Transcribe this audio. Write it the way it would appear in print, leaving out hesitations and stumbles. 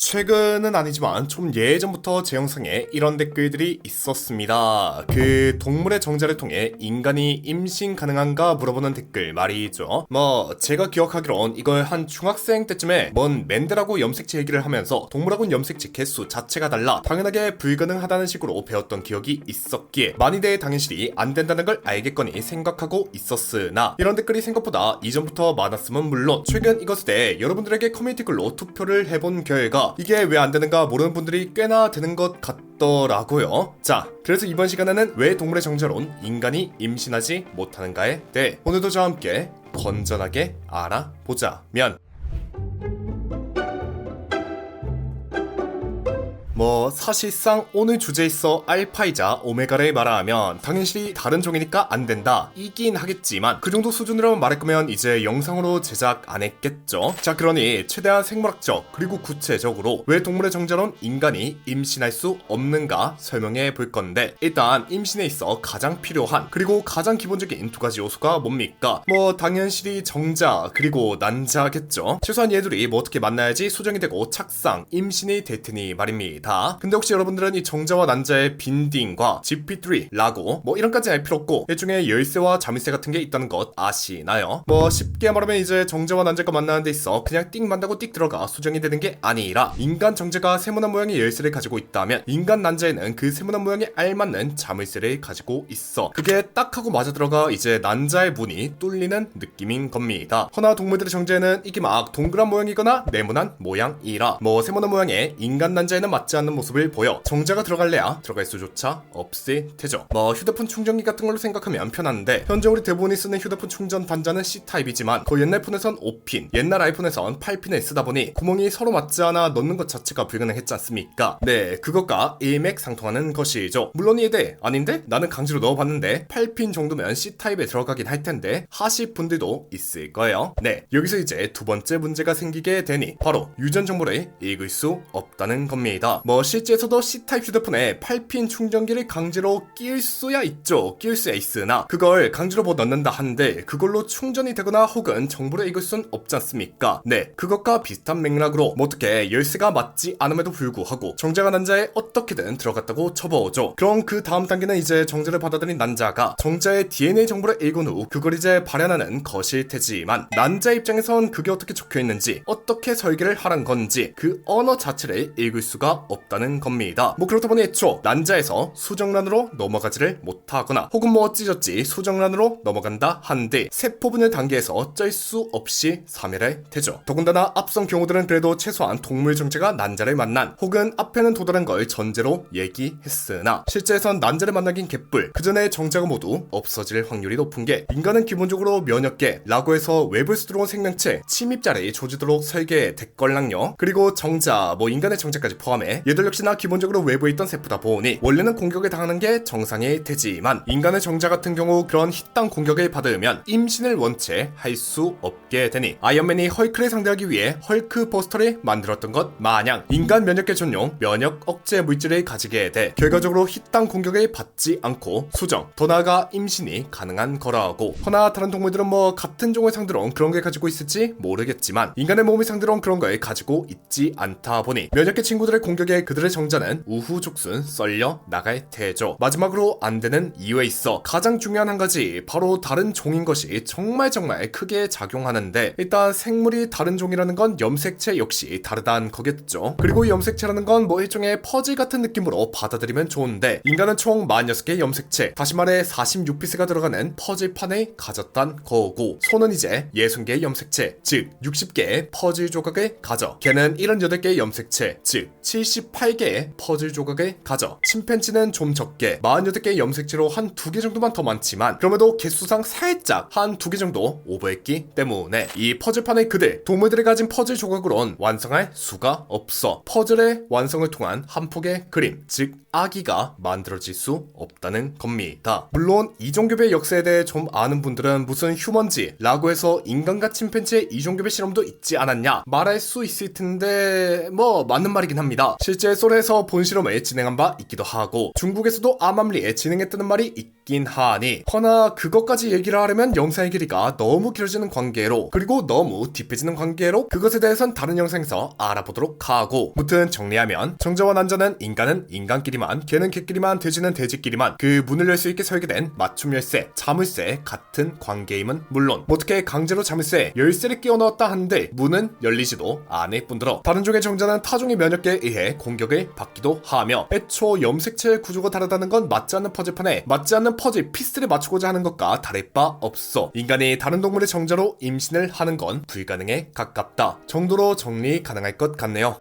최근은 아니지만 좀 예전부터 제 영상에 이런 댓글들이 있었습니다. 그 동물의 정자를 통해 인간이 임신 가능한가 물어보는 댓글 말이죠. 제가 기억하기론 이걸 한 중학생 때쯤에 뭔 맨드라고 염색체 얘기를 하면서 동물하고는 염색체 개수 자체가 달라 당연하게 불가능하다는 식으로 배웠던 기억이 있었기에 만이대의 당연실이 안 된다는 걸 알겠거니 생각하고 있었으나 이런 댓글이 생각보다 이전부터 많았으면 물론 최근 이것에 대해 여러분들에게 커뮤니티 글로 투표를 해본 결과 이게 왜 안 되는가 모르는 분들이 꽤나 되는 것 같더라고요. 자, 그래서 이번 시간에는 왜 동물의 정자론 인간이 임신하지 못하는가에 대해 오늘도 저와 함께 건전하게 알아보자면 사실상 오늘 주제에 있어 알파이자 오메가를 말하면 당연시 다른 종이니까 안 된다 이긴 하겠지만 그 정도 수준으로 말할 거면 이제 영상으로 제작 안 했겠죠. 자, 그러니 최대한 생물학적 그리고 구체적으로 왜 동물의 정자론 인간이 임신할 수 없는가 설명해 볼 건데, 일단 임신에 있어 가장 필요한 그리고 가장 기본적인 두 가지 요소가 뭡니까? 당연시리 정자 그리고 난자겠죠. 최소한 얘들이 어떻게 만나야지 수정이 되고 착상 임신이 될 테니 말입니다. 근데 혹시 여러분들은 이 정자와 난자의 빈딩과 GP3 라고 이런까지 알 필요 없고 일종의 열쇠와 자물쇠 같은 게 있다는 것 아시나요? 쉽게 말하면 이제 정자와 난자가 만나는 데 있어 그냥 띡 만나고 띡 들어가 수정이 되는 게 아니라 인간 정자가 세모난 모양의 열쇠를 가지고 있다면 인간 난자에는 그 세모난 모양에 알맞는 자물쇠를 가지고 있어. 그게 딱 하고 맞아 들어가 이제 난자의 문이 뚫리는 느낌인 겁니다. 허나 동물들의 정자에는 이게 막 동그란 모양이거나 네모난 모양이라 세모난 모양의 인간 난자에는 맞지 않는 모습을 보여 정자가 들어갈래야 들어갈 수조차 없을 테죠. 휴대폰 충전기 같은 걸로 생각하면 편한데 현재 우리 대부분이 쓰는 휴대폰 충전 단자는 C타입이지만 옛날 폰에선 5핀, 옛날 아이폰에선 8핀을 쓰다 보니 구멍이 서로 맞지 않아 넣는 것 자체가 불가능했지 않습니까? 네, 그것과 일맥상통하는 것이죠. 물론 이에 대해 아닌데? 나는 강제로 넣어봤는데 8핀 정도면 C타입에 들어가긴 할 텐데 하실 분들도 있을 거예요. 네, 여기서 이제 두 번째 문제가 생기게 되니 바로 유전 정보를 읽을 수 없다는 겁니다. 실제에서도 C타입 휴대폰에 8핀 충전기를 강제로 끼울 수야 있죠. 끼울 수야 있으나 그걸 강제로 넣는다 한들 그걸로 충전이 되거나 혹은 정보를 읽을 순 없지 않습니까? 네, 그것과 비슷한 맥락으로 어떻게 열쇠가 맞지 않음에도 불구하고 정자가 난자에 어떻게든 들어갔다고 쳐보죠. 그럼 그 다음 단계는 이제 정자를 받아들인 난자가 정자의 DNA 정보를 읽은 후 그걸 이제 발현하는 것일 테지만 난자 입장에선 그게 어떻게 적혀있는지 어떻게 설계를 하란 건지 그 언어 자체를 읽을 수가 없다는 겁니다. 그렇다 보니 애초 난자에서 수정란으로 넘어가지를 못하거나 혹은 어찌저찌 수정란으로 넘어간다 한들 세포분열 단계에서 어쩔 수 없이 사멸할 테죠. 더군다나 앞선 경우들은 그래도 최소한 동물 정자가 난자를 만난 혹은 앞에는 도달한 걸 전제로 얘기했으나 실제에선 난자를 만나긴 개뿔 그 전에 정자가 모두 없어질 확률이 높은 게 인간은 기본적으로 면역계라고 해서 외부에서 들어온 생명체 침입자를 조지도록 설계됐걸랑요. 그리고 정자 인간의 정자까지 포함해 얘들 역시나 기본적으로 외부에 있던 세포다 보니 원래는 공격을 당하는 게 정상이 되지만 인간의 정자 같은 경우 그런 희땅 공격을 받으면 임신을 원체 할 수 없게 되니 아이언맨이 헐크를 상대하기 위해 헐크 버스터를 만들었던 것 마냥 인간 면역계 전용 면역 억제 물질을 가지게 돼 결과적으로 희땅 공격을 받지 않고 수정 더 나아가 임신이 가능한 거라고. 허나 다른 동물들은 같은 종을 상대로 그런 걸 가지고 있을지 모르겠지만 인간의 몸을 상대로 그런 걸 가지고 있지 않다 보니 면역계 친구들의 공격에 그들의 정자는 우후죽순 썰려 나갈 테죠. 마지막으로 안 되는 이유에 있어 가장 중요한 한 가지 바로 다른 종인 것이 정말 크게 작용하는데, 일단 생물이 다른 종이라는 건 염색체 역시 다르다는 거겠죠. 그리고 이 염색체라는 건 일종의 퍼즐 같은 느낌으로 받아들이면 좋은데 인간은 총 46개의 염색체, 다시 말해 46피스가 들어가는 퍼즐판을 가졌단 거고 소는 이제 60개의 염색체 즉 60개의 퍼즐 조각을 가져 걔는 78개의 염색체 즉 78개의 퍼즐 조각을 가져 침팬지는 좀 적게 48개의 염색체로 한 2개 정도만 더 많지만 그럼에도 개수상 살짝 한 2개 정도 오버했기 때문에 이 퍼즐판의 그들 동물들이 가진 퍼즐 조각으론 완성할 수가 없어. 퍼즐의 완성을 통한 한 폭의 그림 즉 아기가 만들어질 수 없다는 겁니다. 물론 이종교배 역사에 대해 좀 아는 분들은 무슨 휴먼지라고 해서 인간과 침팬지의 이종교배 실험도 있지 않았냐 말할 수 있을 텐데 맞는 말이긴 합니다. 실제 소련에서 본 실험을 진행한 바 있기도 하고 중국에서도 암암리에 진행했다는 말이 있긴 하니, 허나 그것까지 얘기를 하려면 영상의 길이가 너무 길어지는 관계로, 그리고 너무 딥해지는 관계로 그것에 대해선 다른 영상에서 알아보도록 하고, 무튼 정리하면 정자와 난자는 인간은 인간끼리만, 개는 개끼리만, 돼지는 돼지끼리만 그 문을 열 수 있게 설계된 맞춤 열쇠, 자물쇠 같은 관계임은 물론 어떻게 강제로 자물쇠에 열쇠를 끼워 넣었다 하는데 문은 열리지도 않을 뿐더러 다른 종의 정자는 타종의 면역계에 의해 공격을 받기도 하며, 애초 염색체의 구조가 다르다는 건 맞지 않는 퍼즐판에 맞지 않는 퍼즐 피스를 맞추고자 하는 것과 다를 바 없어 인간이 다른 동물의 정자로 임신을 하는 건 불가능에 가깝다 정도로 정리 가능할 것 같네요.